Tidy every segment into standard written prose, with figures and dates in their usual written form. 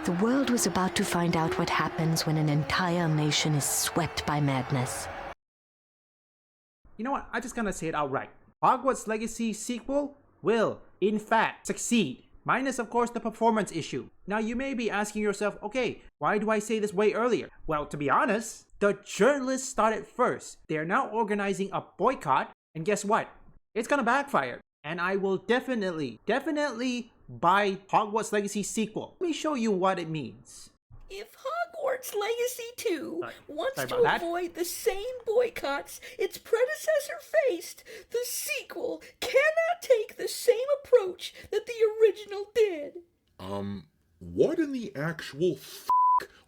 The world was about to find out what happens when an entire nation is swept by madness. You know what? I'm just gonna say it outright. Hogwarts Legacy sequel will, in fact, succeed. Minus, of course, the performance issue. Now, you may be asking yourself, okay, why do I say this way earlier? Well, to be honest, the journalists started first. They're now organizing a boycott, and guess what? It's gonna backfire. And I will definitely buy Hogwarts Legacy sequel. Let me show you what it means. If Hogwarts Legacy 2 wants Sorry to about that. avoid the same boycotts its predecessor faced, the sequel cannot take the same approach that the original did. What in the actual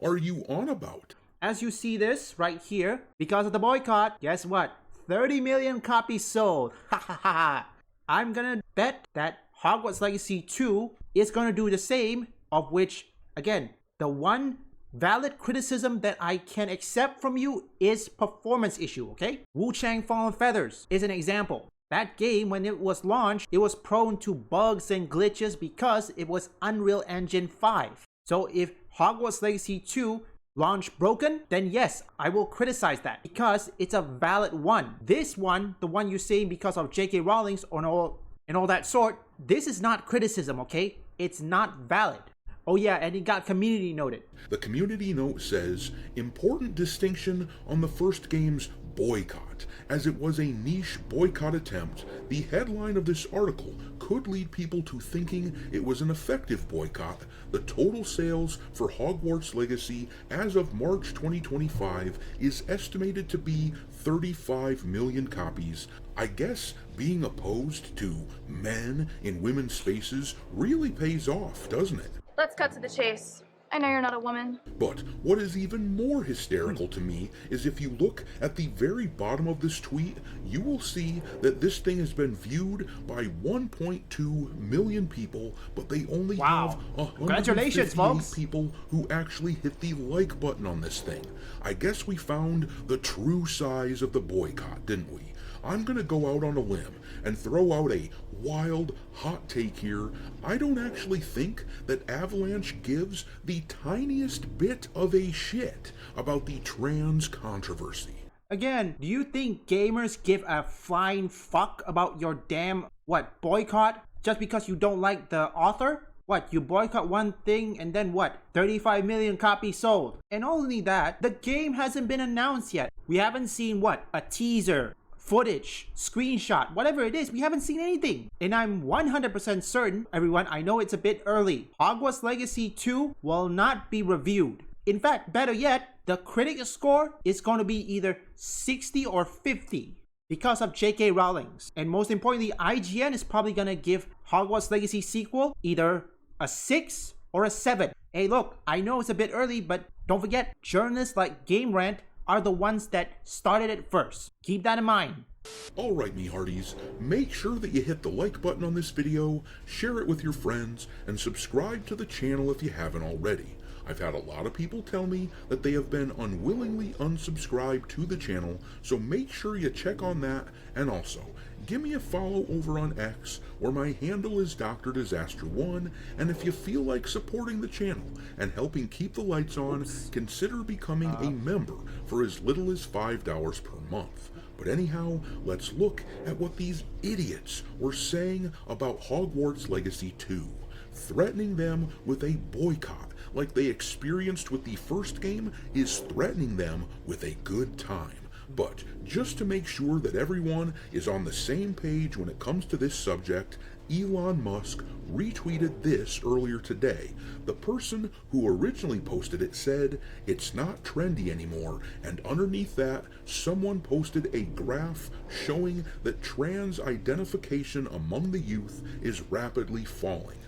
are you on about? As you see this right here, because of the boycott, guess what? 30 million copies sold. Ha ha ha. I'm gonna bet that Hogwarts Legacy 2 is gonna do the same, of which, again, the one valid criticism that I can accept from you is performance issue, okay? Wu-Chang Fallen Feathers is an example. That game, when it was launched, it was prone to bugs and glitches because it was Unreal Engine 5. So if Hogwarts Legacy 2 launched broken, then yes, I will criticize that because it's a valid one. This one, the one you're saying because of J.K. Rowling's and all that sort, this is not criticism, okay? It's not valid. Oh yeah, and it got community noted. The community note says, important distinction on the first game's boycott. As it was a niche boycott attempt, the headline of this article could lead people to thinking it was an effective boycott. The total sales for Hogwarts Legacy as of March 2025 is estimated to be 35 million copies. I guess being opposed to men in women's spaces really pays off, doesn't it? Let's cut to the chase. I know you're not a woman. But what is even more hysterical to me is if you look at the very bottom of this tweet, you will see that this thing has been viewed by 1.2 million people, but they only have Congratulations, 158 folks. people who actually hit the like button on this thing. I guess we found the true size of the boycott, didn't we? I'm gonna go out on a limb and throw out a wild, hot take here. I don't actually think that Avalanche gives the tiniest bit of a shit about the trans controversy. Again, do you think gamers give a flying fuck about your damn, boycott? Just because you don't like the author? What, you boycott one thing and then what? 35 million copies sold. And not only that, the game hasn't been announced yet. We haven't seen a teaser, footage, screenshot, whatever it is, we haven't seen anything. And I'm 100% certain, everyone, I know it's a bit early, Hogwarts Legacy 2 will not be reviewed. In fact, better yet, the critic score is going to be either 60 or 50 because of J.K. Rowling's. And most importantly, IGN is probably going to give Hogwarts Legacy sequel either a 6 or a 7. Hey look, I know it's a bit early, but don't forget, journalists like Game Rant are the ones that started it first. Keep that in mind. Alright me hearties, make sure that you hit the like button on this video, share it with your friends, and subscribe to the channel if you haven't already. I've had a lot of people tell me that they have been unwillingly unsubscribed to the channel, so make sure you check on that, and also, give me a follow over on X, where my handle is Dr. Disaster1, and if you feel like supporting the channel and helping keep the lights on, consider becoming a member for as little as $5 per month. But anyhow, let's look at what these idiots were saying about Hogwarts Legacy 2, threatening them with a boycott like they experienced with the first game is threatening them with a good time. But just to make sure that everyone is on the same page when it comes to this subject, Elon Musk retweeted this earlier today. The person who originally posted it said, "It's not trendy anymore," and underneath that, someone posted a graph showing that trans identification among the youth is rapidly falling.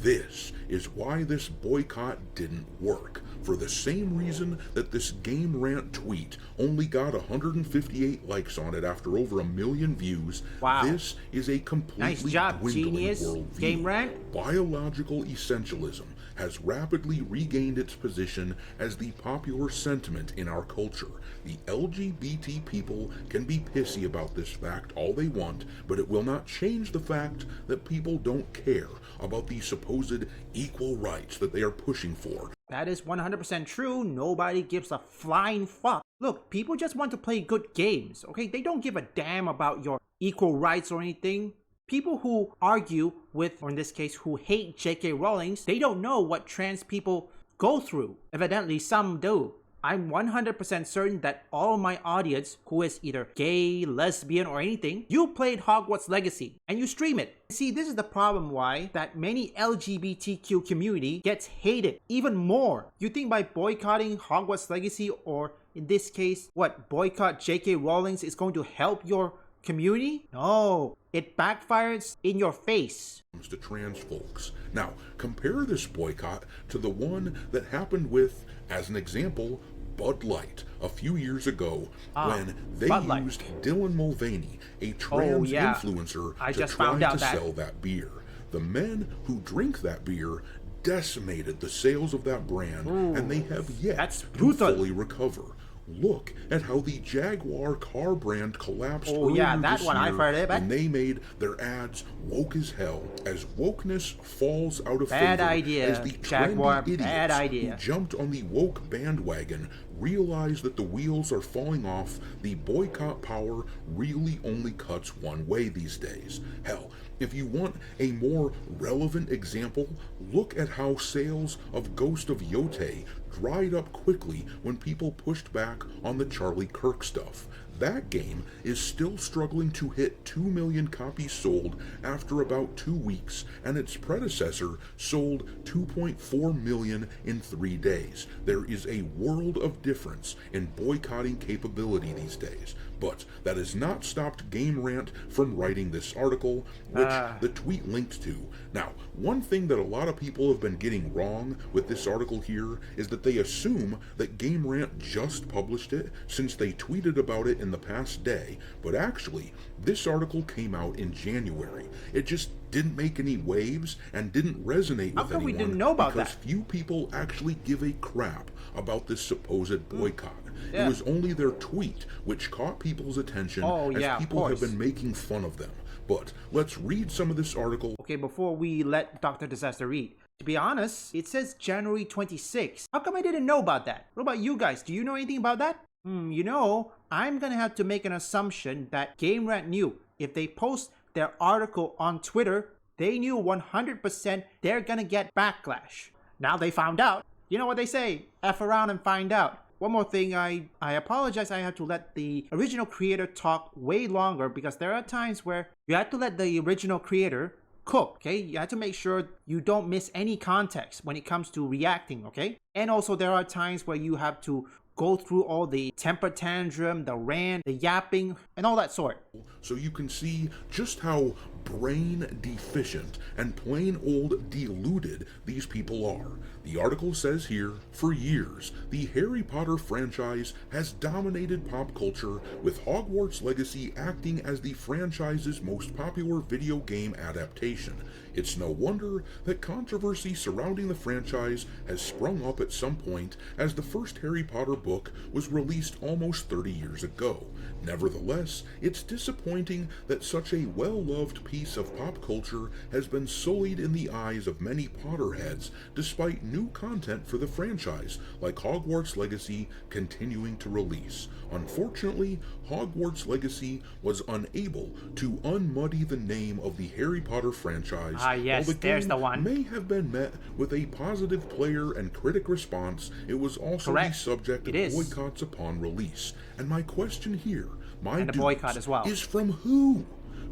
This is why this boycott didn't work. For the same reason that this Game Rant tweet only got 158 likes on it after over 1 million views. Wow. This is a completely Nice job, dwindling genius. worldview. Game Rant. Biological essentialism. has rapidly regained its position as the popular sentiment in our culture. The LGBT people can be pissy about this fact all they want, but it will not change the fact that people don't care about the supposed equal rights that they are pushing for. That is 100% true. Nobody gives a flying fuck. Look, people just want to play good games, okay? They don't give a damn about your equal rights or anything. People who argue with, or in this case, who hate J.K. Rowling, they don't know what trans people go through. Evidently, some do. I'm 100% certain that all my audience, who is either gay, lesbian, or anything, you played Hogwarts Legacy, and you stream it. See, this is the problem why that many LGBTQ community gets hated even more. You think by boycotting Hogwarts Legacy, or in this case, boycott J.K. Rowling is going to help your community? No, it backfires in your face. To trans folks. Now, compare this boycott to the one that happened with, as an example, Bud Light a few years ago when they used Dylan Mulvaney, a trans influencer, to try to sell that beer. The men who drink that beer decimated the sales of that brand, and they have yet to fully recover. Look at how the Jaguar car brand collapsed earlier this year when they made their ads woke as hell, as wokeness falls out of favor, as the trendy idiots who jumped on the woke bandwagon realize that the wheels are falling off. The boycott power really only cuts one way these days. Hell, if you want a more relevant example, look at how sales of Ghost of Yote dried up quickly when people pushed back on the Charlie Kirk stuff. That game is still struggling to hit 2 million copies sold after about 2 weeks, and its predecessor sold 2.4 million in 3 days. There is a world of difference in boycotting capability these days, but that has not stopped Game Rant from writing this article, which the tweet linked to. Now, one thing that a lot of people have been getting wrong with this article here is that they assume that Game Rant just published it since they tweeted about it in the past day, but actually, this article came out in January. It just didn't make any waves and didn't resonate with anyone we didn't know about because that? few people actually give a crap about this supposed boycott. It was only their tweet which caught people's attention as people have been making fun of them. But let's read some of this article. Okay, before we let Dr. Disaster read. To be honest, it says January 26th. How come I didn't know about that? What about you guys? Do you know anything about that? You know, I'm gonna have to make an assumption that Game Rant knew. If they post their article on Twitter, they knew 100% they're gonna get backlash. Now they found out. You know what they say? F around and find out. One more thing, I apologize, I have to let the original creator talk way longer because there are times where you have to let the original creator cook, okay? You have to make sure you don't miss any context when it comes to reacting, okay? And also there are times where you have to go through all the temper tantrum, the rant, the yapping, and all that sort. So you can see just how brain deficient and plain old deluded these people are. The article says here, for years, the Harry Potter franchise has dominated pop culture, with Hogwarts Legacy acting as the franchise's most popular video game adaptation. It's no wonder that controversy surrounding the franchise has sprung up at some point, as the first Harry Potter book was released almost 30 years ago. Nevertheless, it's disappointing that such a well-loved piece of pop culture has been sullied in the eyes of many Potterheads, despite new content for the franchise, like Hogwarts Legacy, continuing to release. Unfortunately, Hogwarts Legacy was unable to unmuddy the name of the Harry Potter franchise. Yes, while the there's game the one. may have been met with a positive player and critic response, it was also the subject of boycotts upon release. And my question here, my boycott as well, is from who?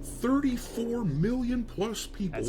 34 million plus people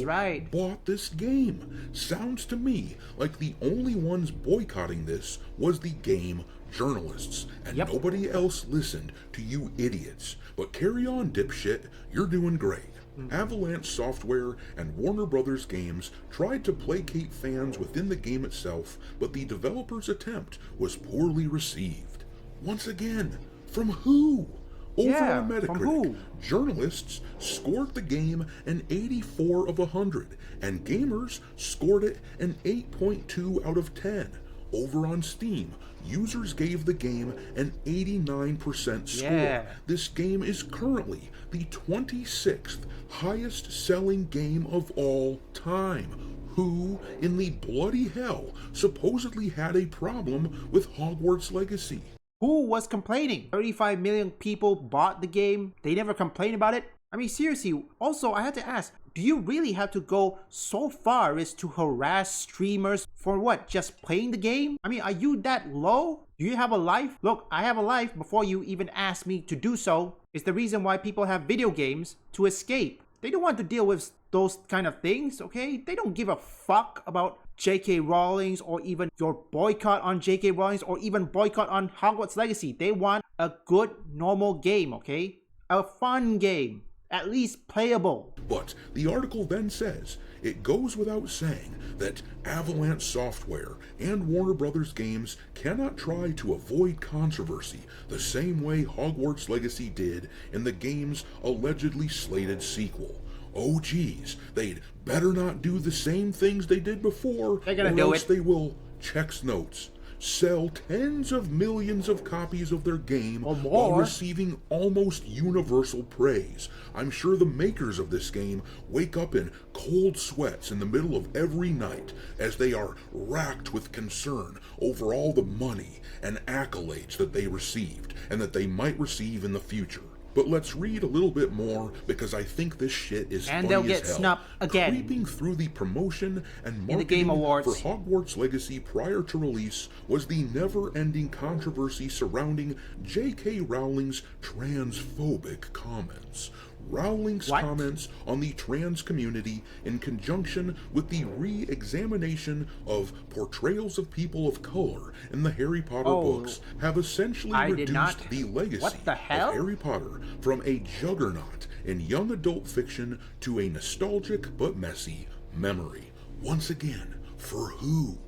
bought this game. Sounds to me like the only ones boycotting this was the game journalists, and nobody else listened to you idiots. But carry on, dipshit, you're doing great. Avalanche Software and Warner Brothers Games tried to placate fans within the game itself, but the developer's attempt was poorly received. Once again, from who? Over Yeah, on from Metacritic, who? journalists scored the game an 84 of 100, and gamers scored it an 8.2 out of 10. Over on Steam, users gave the game an 89% score. Yeah. This game is currently the 26th highest selling game of all time. Who in the bloody hell supposedly had a problem with Hogwarts Legacy? Who was complaining? 35 million people bought the game. They never complained about it. I mean, seriously. Also, I had to ask, do you really have to go so far as to harass streamers for what? Just playing the game? I mean, are you that low? Do you have a life? Look, I have a life before you even ask me to do so. It's the reason why people have video games, to escape. They don't want to deal with those kind of things, okay? They don't give a fuck about J.K. Rowling's or even your boycott on J.K. Rowling's or even boycott on Hogwarts Legacy. They want a good, normal game, okay? A fun game. At least playable. But the article then says, it goes without saying that Avalanche Software and Warner Brothers Games cannot try to avoid controversy the same way Hogwarts Legacy did in the game's allegedly slated sequel. Oh geez, they'd better not do the same things they did before, They're gonna or do else it. they will, checks notes, sell tens of millions of copies of their game Or while more. receiving almost universal praise. I'm sure the makers of this game wake up in cold sweats in the middle of every night as they are racked with concern over all the money and accolades that they received and that they might receive in the future. But let's read a little bit more because I think this shit is And funny they'll as get hell. snubbed again. Creeping through the promotion and In the marketing Game Awards. for Hogwarts Legacy prior to release was the never-ending controversy surrounding J.K. Rowling's transphobic comments. Rowling's What? comments on the trans community in conjunction with the re-examination of portrayals of people of color in the Harry Potter books have essentially I did not- reduced the legacy What the hell? of Harry Potter from a juggernaut in young adult fiction to a nostalgic but messy memory. Once again, for who?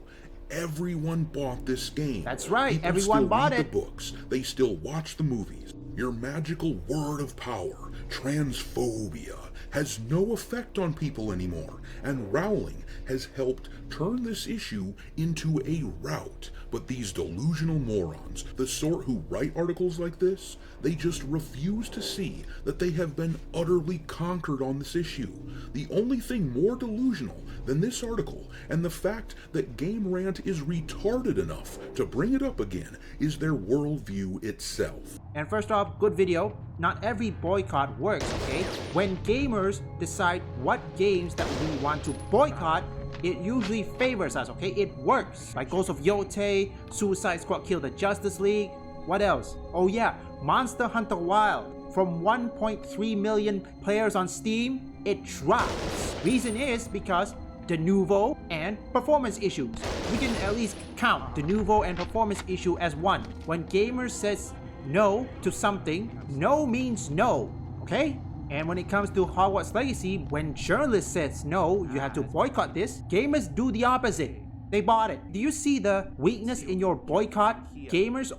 Everyone bought this game. That's right, People everyone still bought read it. the books. They still watch the movies. Your magical word of power, transphobia, has no effect on people anymore, and Rowling has helped turn this issue into a rout. But these delusional morons, the sort who write articles like this, they just refuse to see that they have been utterly conquered on this issue. The only thing more delusional than this article and the fact that Game Rant is retarded enough to bring it up again is their worldview itself. And first off, good video. Not every boycott works, okay? When gamers decide what games that we want to boycott, it usually favors us, okay? It works. Like Ghost of Yotei, Suicide Squad Kill the Justice League. What else? Oh yeah, Monster Hunter Wild. From 1.3 million players on Steam, it drops. Reason is because de novo and performance issues. We can at least count de novo and performance issue as one. When gamers says no to something, no means no, okay? And when it comes to Hogwarts Legacy, when journalists says no, you have to boycott this, gamers do the opposite. They bought it. Do you see the weakness in your boycott?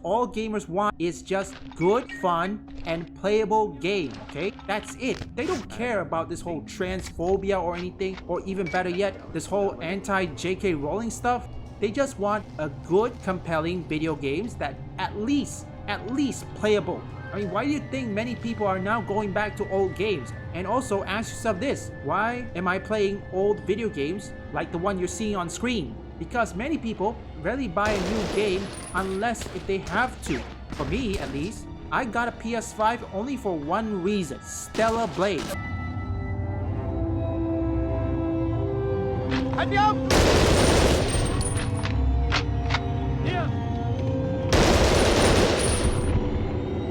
All gamers want is just good, fun, and playable game, okay? That's it. They don't care about this whole transphobia or anything, or even better yet, this whole anti-J.K. Rowling stuff. They just want a good, compelling video games that at least playable. I mean, why do you think many people are now going back to old games? And also ask yourself this, why am I playing old video games like the one you're seeing on screen? Because many people rarely buy a new game unless if they have to. For me, at least, I got a PS5 only for one reason, Stellar Blade. 안녕! Yeah.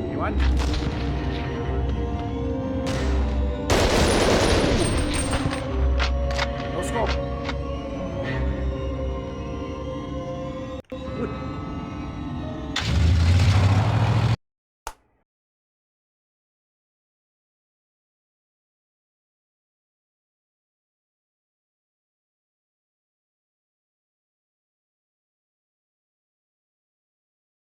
Anyone?